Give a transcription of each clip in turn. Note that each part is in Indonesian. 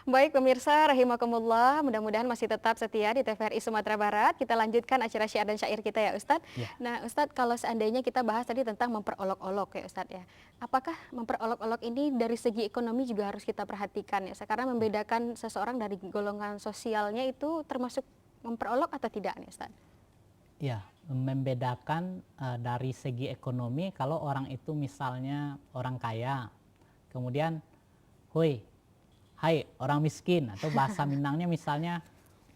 Baik pemirsa, rahimakumullah, mudah-mudahan masih tetap setia di TVRI Sumatera Barat. Kita lanjutkan acara syiar dan syair kita ya Ustadz. Ya, Nah Ustadz, kalau seandainya kita bahas tadi tentang memperolok-olok ya Ustadz ya. Apakah memperolok-olok ini dari segi ekonomi juga harus kita perhatikan ya Ustadz? Karena ya, membedakan seseorang dari golongan sosialnya itu termasuk memperolok atau tidak nih Ustadz? ya, membedakan dari segi ekonomi kalau orang itu misalnya orang kaya, kemudian, hoi, hai orang miskin atau bahasa Minangnya misalnya,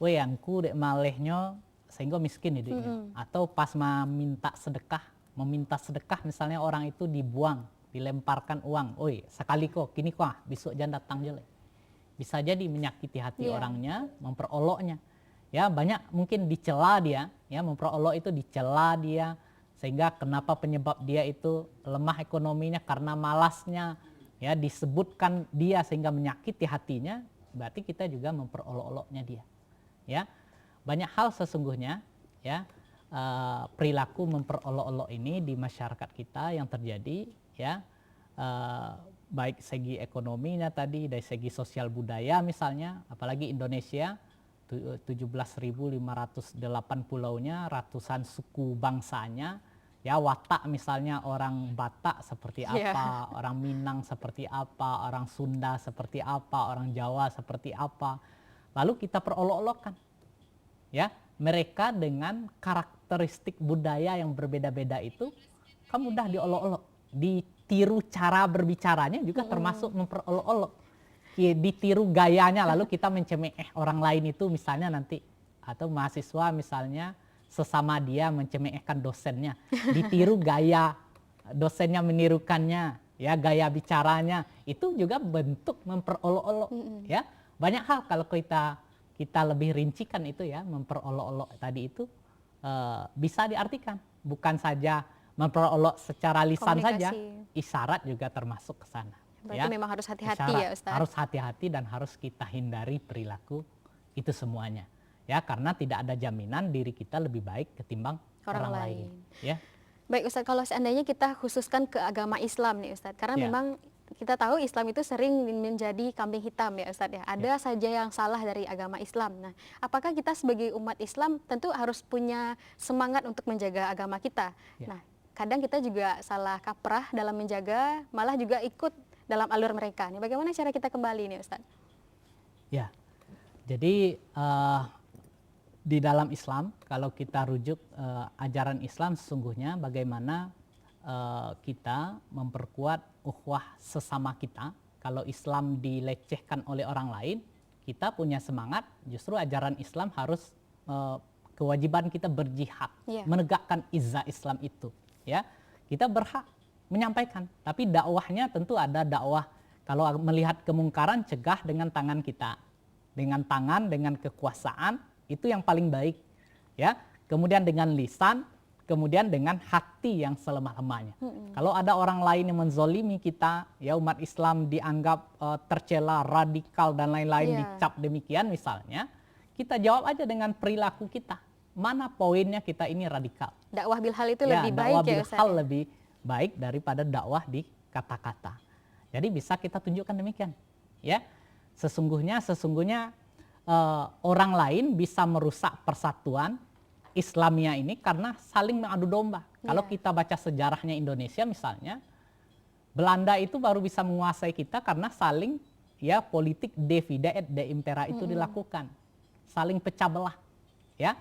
woi angku dek malehnya sehingga miskin hidupnya. Atau pas meminta sedekah misalnya orang itu dibuang, dilemparkan uang, oi sekali kok, kini kok, besok jangan datang jelek. Bisa jadi menyakiti hati Iya. orangnya, memperoloknya. Ya banyak mungkin dicela dia, ya memperolok itu dicela dia, sehingga kenapa penyebab dia itu lemah ekonominya karena malasnya, ya disebutkan dia sehingga menyakiti hatinya, berarti kita juga memperolok-oloknya dia. Ya banyak hal sesungguhnya, ya perilaku memperolok-olok ini di masyarakat kita yang terjadi, ya baik segi ekonominya tadi, dari segi sosial budaya misalnya, apalagi Indonesia 17.508 pulaunya, ratusan suku bangsanya, ya watak misalnya orang Batak seperti Iya. apa, orang Minang seperti apa, orang Sunda seperti apa, orang Jawa seperti apa. Lalu kita perolok-olokkan, ya mereka dengan karakteristik budaya yang berbeda-beda itu, kan mudah diolok-olok, ditiru cara berbicaranya juga termasuk memperolok-olok. Ditiru gayanya, lalu kita mencemeh orang lain itu misalnya nanti, atau mahasiswa misalnya sesama dia mencemehkan dosennya, ditiru gaya dosennya menirukannya, ya gaya bicaranya, itu juga bentuk memperolok-olok. Ya banyak hal kalau kita lebih rincikan itu, ya memperolok-olok tadi itu bisa diartikan bukan saja memperolok secara lisan saja, Komunikasi. isyarat juga termasuk ke sana. Berarti Ya, memang harus hati-hati isyarat ya Ustadz? harus hati-hati dan harus kita hindari perilaku itu semuanya, ya karena tidak ada jaminan diri kita lebih baik ketimbang Orang orang lain. lain, ya. Baik Ustadz, kalau seandainya kita khususkan ke agama Islam nih Ustadz, karena Ya. memang kita tahu Islam itu sering menjadi kambing hitam ya Ustadz ya. Ada saja yang salah dari agama Islam. Nah, apakah kita sebagai umat Islam tentu harus punya semangat untuk menjaga agama kita. Ya. Nah, kadang kita juga salah kaprah dalam menjaga, malah juga ikut dalam alur mereka. Nih, bagaimana cara kita kembali nih Ustadz? Ya, jadi di dalam Islam, kalau kita rujuk ajaran Islam sesungguhnya bagaimana kita memperkuat ukhuwah sesama kita. Kalau Islam dilecehkan oleh orang lain, kita punya semangat, justru ajaran Islam harus kewajiban kita berjihad, menegakkan izzah Islam itu. Ya, kita berhak menyampaikan, tapi dakwahnya tentu ada dakwah. Kalau melihat kemungkaran, cegah dengan tangan kita, dengan tangan, dengan kekuasaan, itu yang paling baik, ya. Kemudian dengan lisan, kemudian dengan hati yang selemah-lemahnya. Kalau ada orang lain yang menzolimi kita, ya umat Islam dianggap tercela, radikal dan lain-lain, dicap demikian misalnya, kita jawab aja dengan perilaku kita. Mana poinnya kita ini radikal? Dakwah bilhal itu Ya, lebih baik dakwah ya Ustadz? bilhal lebih baik daripada dakwah di kata-kata. Jadi bisa kita tunjukkan demikian, ya. Sesungguhnya orang lain bisa merusak persatuan Islamia ini karena saling mengadu domba. Kalau kita baca sejarahnya Indonesia misalnya, Belanda itu baru bisa menguasai kita karena saling, ya politik divide et de impera itu dilakukan, saling pecah belah, ya,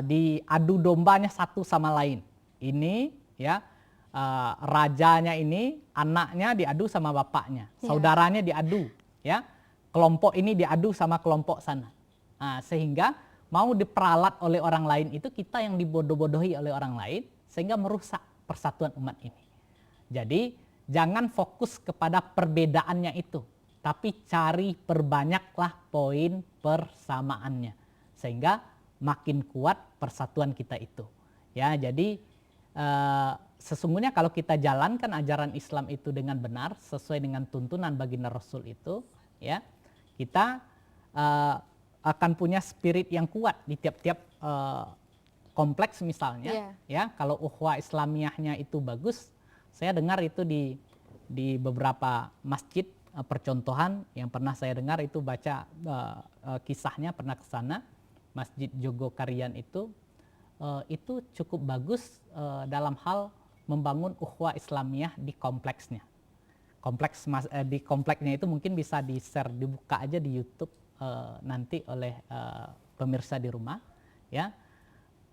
diadu dombanya satu sama lain. Ini, ya. Rajanya ini anaknya diadu sama bapaknya, saudaranya diadu, ya, kelompok ini diadu sama kelompok sana, sehingga mau diperalat oleh orang lain itu kita yang dibodoh-bodohi oleh orang lain sehingga merusak persatuan umat ini. Jadi jangan fokus kepada perbedaannya itu, tapi cari perbanyaklah poin persamaannya sehingga makin kuat persatuan kita itu. Ya, jadi sesungguhnya kalau kita jalankan ajaran Islam itu dengan benar sesuai dengan tuntunan baginda Rasul itu, ya, kita akan punya spirit yang kuat di tiap-tiap kompleks misalnya, ya. Kalau ukhuwah Islamiyahnya itu bagus, saya dengar itu di beberapa masjid percontohan yang pernah saya dengar itu baca kisahnya pernah ke sana, Masjid Jogokarian itu cukup bagus dalam hal membangun ukhuwah Islamiyah di kompleksnya. Di kompleksnya itu mungkin bisa di-share, dibuka aja di YouTube nanti oleh pemirsa di rumah, ya.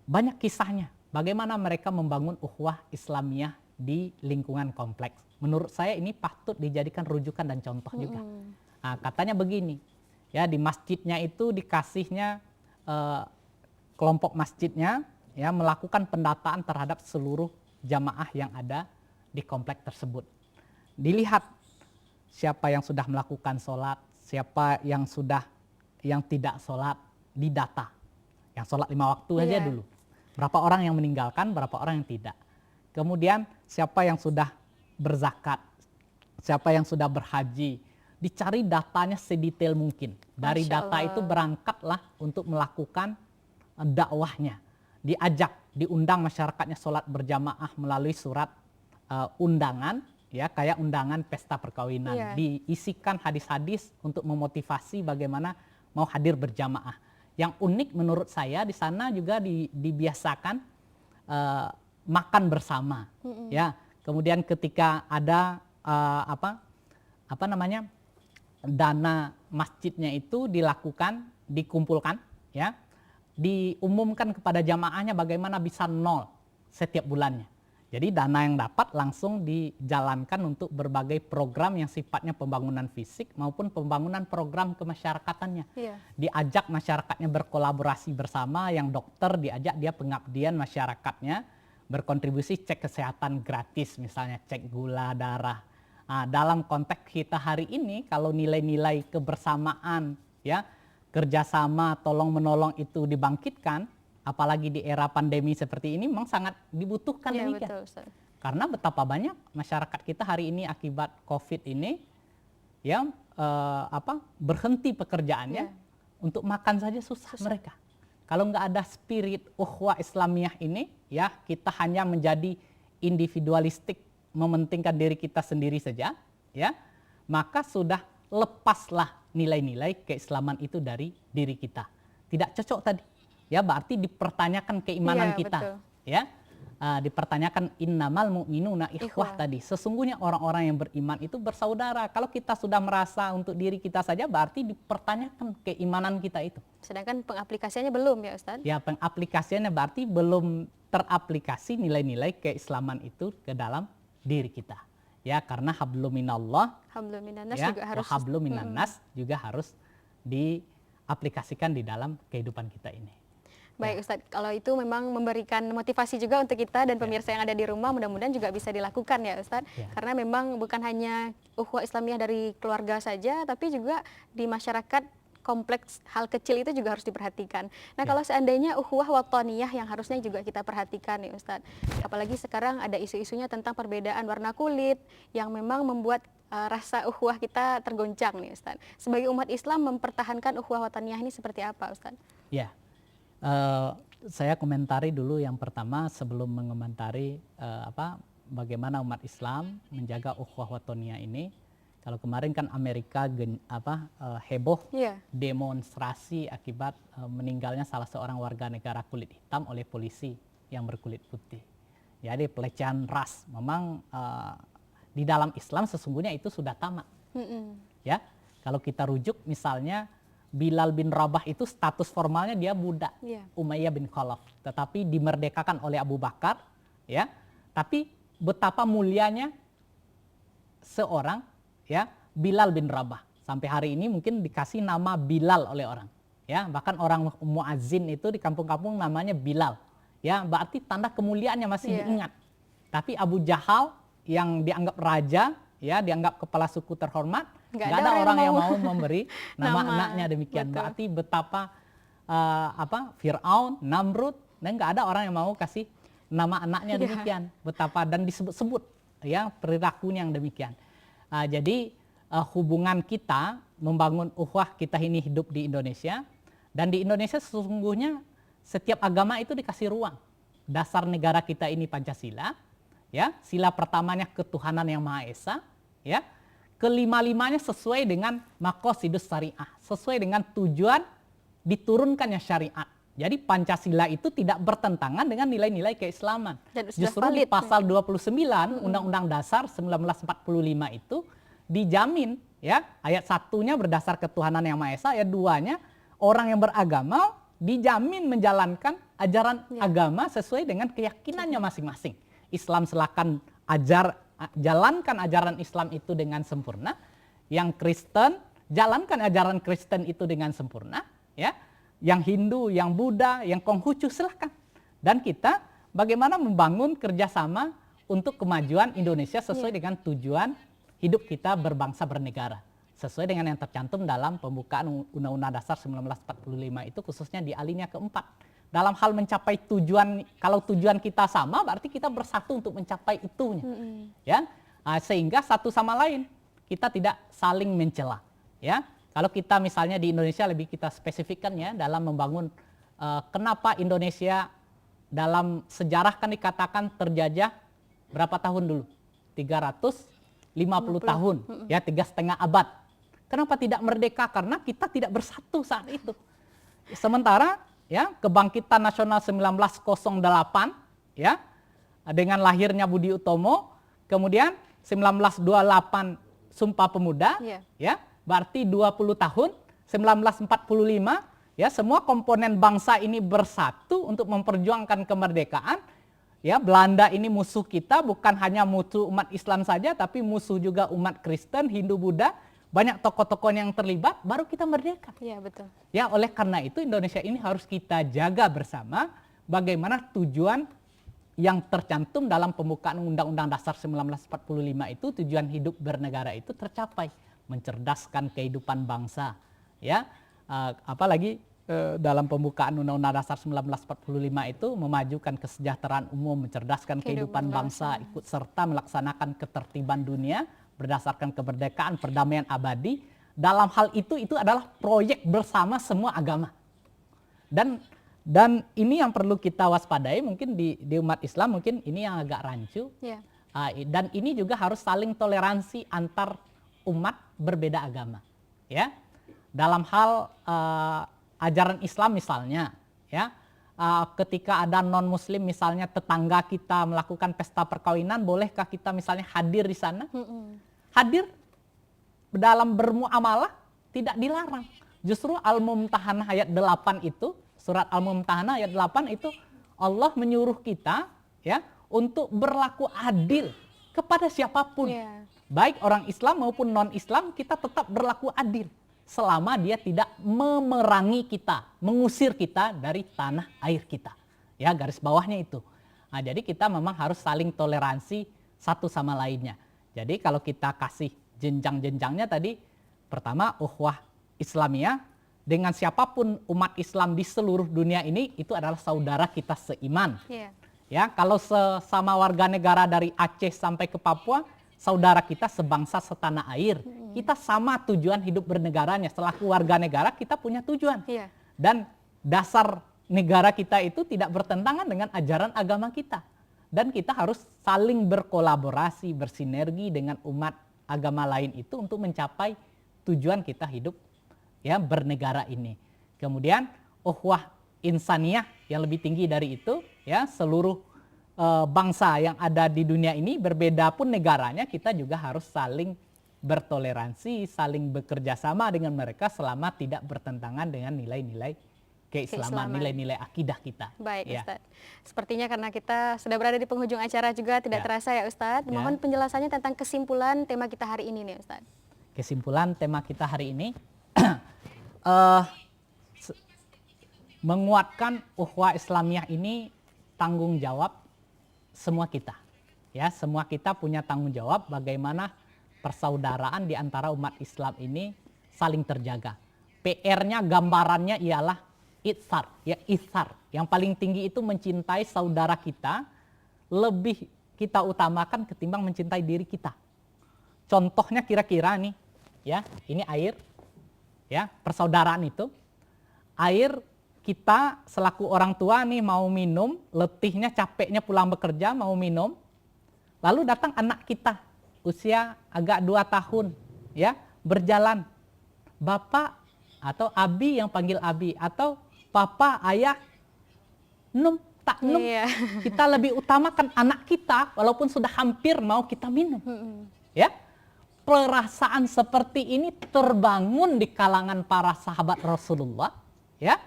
Banyak kisahnya bagaimana mereka membangun ukhuwah Islamiyah di lingkungan kompleks. Menurut saya ini patut dijadikan rujukan dan contoh juga. Nah, katanya begini, ya, di masjidnya itu dikasihnya kelompok masjidnya, ya, melakukan pendataan terhadap seluruh jamaah yang ada di kompleks tersebut. Dilihat siapa yang sudah melakukan sholat, siapa yang tidak sholat, didata. Yang sholat 5 waktu aja dulu. Berapa orang yang meninggalkan, berapa orang yang tidak. Kemudian siapa yang sudah berzakat, siapa yang sudah berhaji, dicari datanya sedetail mungkin. Dari data itu berangkatlah untuk melakukan dakwahnya. Diundang masyarakatnya sholat berjamaah melalui surat undangan, ya, kayak undangan pesta perkawinan. Diisikan hadis-hadis untuk memotivasi bagaimana mau hadir berjamaah. Yang unik menurut saya di sana juga dibiasakan makan bersama, ya. Kemudian ketika ada dana masjidnya itu dikumpulkan, ya, diumumkan kepada jamaahnya bagaimana bisa nol setiap bulannya. Jadi dana yang dapat langsung dijalankan untuk berbagai program yang sifatnya pembangunan fisik maupun pembangunan program kemasyarakatannya. Diajak masyarakatnya berkolaborasi bersama, yang dokter diajak dia pengabdian masyarakatnya, berkontribusi cek kesehatan gratis, misalnya cek gula darah. Nah, dalam konteks kita hari ini, kalau nilai-nilai kebersamaan, ya, kerjasama, tolong menolong itu dibangkitkan, apalagi di era pandemi seperti ini, memang sangat dibutuhkan demikian. Betul, Ustaz. Karena betapa banyak masyarakat kita hari ini akibat COVID ini, ya, berhenti pekerjaannya, untuk makan saja susah mereka. Kalau nggak ada spirit ukhuwah Islamiyah ini, ya, kita hanya menjadi individualistik, mementingkan diri kita sendiri saja, ya, maka sudah lepaslah nilai-nilai keislaman itu dari diri kita. Tidak cocok tadi, ya, berarti dipertanyakan keimanan kita, betul. ya. Dipertanyakan innamal mu'minuna ikhwah tadi. Sesungguhnya orang-orang yang beriman itu bersaudara. Kalau kita sudah merasa untuk diri kita saja, berarti dipertanyakan keimanan kita itu. Sedangkan pengaplikasiannya belum, ya Ustaz? Ya, pengaplikasiannya berarti belum teraplikasi nilai-nilai keislaman itu ke dalam diri kita. Ya, karena hablum minallah, Hablum minannas ya, juga harus. hablum minannas juga harus diaplikasikan di dalam kehidupan kita ini. Baik Ustadz, kalau itu memang memberikan motivasi juga untuk kita dan pemirsa yang ada di rumah, mudah-mudahan juga bisa dilakukan ya Ustadz. Karena memang bukan hanya ukhuwah Islamiyah dari keluarga saja, tapi juga di masyarakat kompleks hal kecil itu juga harus diperhatikan. Nah, kalau seandainya ukhuwah watoniyah yang harusnya juga kita perhatikan nih Ustadz. Apalagi sekarang ada isu-isunya tentang perbedaan warna kulit yang memang membuat rasa ukhuwah kita tergoncang nih Ustadz. Sebagai umat Islam mempertahankan ukhuwah watoniyah ini seperti apa Ustadz? Ya. Saya komentari dulu yang pertama sebelum mengomentari bagaimana umat Islam menjaga ukhuwah watoniyah ini. Kalau kemarin kan Amerika heboh demonstrasi akibat meninggalnya salah seorang warga negara kulit hitam oleh polisi yang berkulit putih. Jadi pelecehan ras memang di dalam Islam sesungguhnya itu sudah tamat. Ya, kalau kita rujuk misalnya Bilal bin Rabah itu status formalnya dia budak Umayyah bin Khalaf, tetapi dimerdekakan oleh Abu Bakar, ya. Tapi betapa mulianya seorang, ya, Bilal bin Rabah. Sampai hari ini mungkin dikasih nama Bilal oleh orang, ya. Bahkan orang muazzin itu di kampung-kampung namanya Bilal, ya. Berarti tanda kemuliaannya masih diingat. Tapi Abu Jahal yang dianggap raja, ya, dianggap kepala suku terhormat, nggak ada orang yang mau memberi nama anaknya demikian. Berarti betapa Fir'aun, Namrud, dan nggak ada orang yang mau kasih nama anaknya demikian. Betapa dan disebut-sebut, ya, perilakunya yang demikian. Jadi hubungan kita membangun ukhuwah kita ini hidup di Indonesia, dan di Indonesia sesungguhnya setiap agama itu dikasih ruang. Dasar negara kita ini Pancasila, ya, sila pertamanya ketuhanan yang Maha Esa, ya. kelima-limanya sesuai dengan maqasidus syariah, sesuai dengan tujuan diturunkannya syariat. Jadi Pancasila itu tidak bertentangan dengan nilai-nilai keislaman. Dan sudah Justru di valid. pasal 29 Undang-Undang Dasar 1945 itu dijamin, ya, ayat 1-nya berdasar ketuhanan yang Maha Esa, ayat 2-nya orang yang beragama dijamin menjalankan ajaran agama sesuai dengan keyakinannya masing-masing. Islam silakan jalankan ajaran Islam itu dengan sempurna. Yang Kristen jalankan ajaran Kristen itu dengan sempurna, ya. Yang Hindu, yang Buddha, yang Konghucu silahkan. Dan kita bagaimana membangun kerjasama untuk kemajuan Indonesia sesuai dengan tujuan hidup kita berbangsa bernegara. Sesuai dengan yang tercantum dalam pembukaan Undang-Undang Dasar 1945 itu, khususnya di alinea keempat. Dalam hal mencapai tujuan, kalau tujuan kita sama berarti kita bersatu untuk mencapai itunya. Ya, sehingga satu sama lain kita tidak saling mencela, ya. Kalau kita misalnya di Indonesia lebih kita spesifikkan, ya, dalam membangun kenapa Indonesia dalam sejarah kan dikatakan terjajah berapa tahun dulu? 350 tahun, ya, 3,5 abad. Kenapa tidak merdeka? Karena kita tidak bersatu saat itu. Sementara, ya, kebangkitan nasional 1908, ya, dengan lahirnya Budi Utomo, kemudian 1928 Sumpah Pemuda, ya, berarti 20 tahun, 1945, ya, semua komponen bangsa ini bersatu untuk memperjuangkan kemerdekaan. Ya, Belanda ini musuh kita, bukan hanya musuh umat Islam saja, tapi musuh juga umat Kristen, Hindu, Buddha. Banyak tokoh-tokoh yang terlibat, baru kita merdeka. Iya, betul. Ya, oleh karena itu Indonesia ini harus kita jaga bersama bagaimana tujuan yang tercantum dalam pembukaan Undang-Undang Dasar 1945 itu, tujuan hidup bernegara itu tercapai. Mencerdaskan kehidupan bangsa, ya, apalagi dalam pembukaan Undang-Undang Dasar 1945 itu memajukan kesejahteraan umum, mencerdaskan kehidupan bangsa, ikut serta melaksanakan ketertiban dunia berdasarkan kemerdekaan, perdamaian abadi. Dalam hal itu adalah proyek bersama semua agama. Dan ini yang perlu kita waspadai, mungkin di umat Islam mungkin ini yang agak rancu. Dan ini juga harus saling toleransi antar umat berbeda agama, ya. Dalam hal ajaran Islam misalnya, ya, ketika ada non Muslim misalnya tetangga kita melakukan pesta perkawinan, bolehkah kita misalnya hadir di sana? Hadir dalam bermuamalah tidak dilarang. Justru Al-Mumtahanah ayat 8 itu, surat Al-Mumtahanah ayat 8 itu Allah menyuruh kita, ya, untuk berlaku adil kepada siapapun. Baik orang Islam maupun non-Islam, kita tetap berlaku adil selama dia tidak memerangi kita, mengusir kita dari tanah air kita. Ya, garis bawahnya itu. Nah, jadi kita memang harus saling toleransi satu sama lainnya. Jadi kalau kita kasih jenjang-jenjangnya tadi, pertama ukhuwah Islamiyah dengan siapapun umat Islam di seluruh dunia ini itu adalah saudara kita seiman. Ya, kalau sesama warga negara dari Aceh sampai ke Papua, saudara kita sebangsa setanah air. Kita sama tujuan hidup bernegaranya. Selaku warga negara kita punya tujuan. Dan dasar negara kita itu tidak bertentangan dengan ajaran agama kita. Dan kita harus saling berkolaborasi, bersinergi dengan umat agama lain itu untuk mencapai tujuan kita hidup, ya, bernegara ini. Kemudian ukhuwah insaniyah yang lebih tinggi dari itu, ya, seluruh bangsa yang ada di dunia ini, berbeda pun negaranya, kita juga harus saling bertoleransi, saling bekerja sama dengan mereka selama tidak bertentangan dengan nilai-nilai keislaman, nilai-nilai akidah kita. Baik, Ustadz. Sepertinya karena kita sudah berada di penghujung acara juga, tidak terasa ya Ustadz. Mohon penjelasannya tentang kesimpulan tema kita hari ini nih Ustadz. Kesimpulan tema kita hari ini, menguatkan ukhuwah Islamiyah ini tanggung jawab semua kita, ya, semua kita punya tanggung jawab bagaimana persaudaraan di antara umat Islam ini saling terjaga. PR-nya, gambarannya ialah itsar, ya, itsar. Yang paling tinggi itu mencintai saudara kita lebih kita utamakan ketimbang mencintai diri kita. Contohnya kira-kira nih, ya, ini air, ya, persaudaraan itu, air. Kita selaku orang tua nih mau minum, letihnya, capeknya pulang bekerja mau minum. Lalu datang anak kita, usia agak 2 tahun, ya berjalan, bapak atau abi yang panggil abi, atau papa, ayah, num, tak num. Iya. Kita lebih utamakan anak kita walaupun sudah hampir mau kita minum. Ya, perasaan seperti ini terbangun di kalangan para sahabat Rasulullah, ya.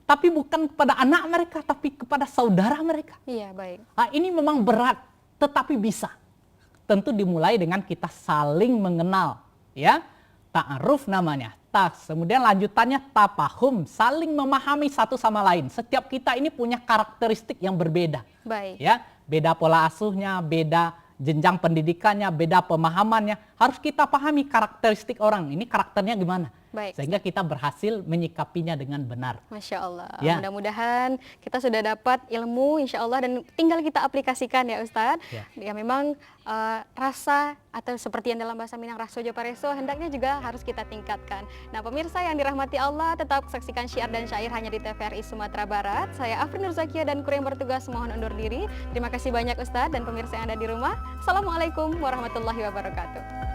Tapi bukan kepada anak mereka, tapi kepada saudara mereka. Iya, baik. Nah, ini memang berat, tetapi bisa. Tentu dimulai dengan kita saling mengenal, ya. Ta'aruf namanya. Kemudian lanjutannya tafahum, saling memahami satu sama lain. Setiap kita ini punya karakteristik yang berbeda. Baik. Ya, beda pola asuhnya, beda jenjang pendidikannya, beda pemahamannya. Harus kita pahami karakteristik orang. Ini karakternya gimana? Baik. Sehingga kita berhasil menyikapinya dengan benar. Masya Allah. Ya. Mudah-mudahan kita sudah dapat ilmu insya Allah dan tinggal kita aplikasikan ya Ustadz. Ya memang rasa atau seperti yang dalam bahasa Minang rasojo pareso hendaknya juga harus kita tingkatkan. Nah pemirsa yang dirahmati Allah, tetap saksikan syiar dan syair hanya di TVRI Sumatera Barat. Saya Afrin Nurzakia dan kru yang bertugas mohon undur diri. Terima kasih banyak Ustadz dan pemirsa yang ada di rumah. Assalamualaikum warahmatullahi wabarakatuh.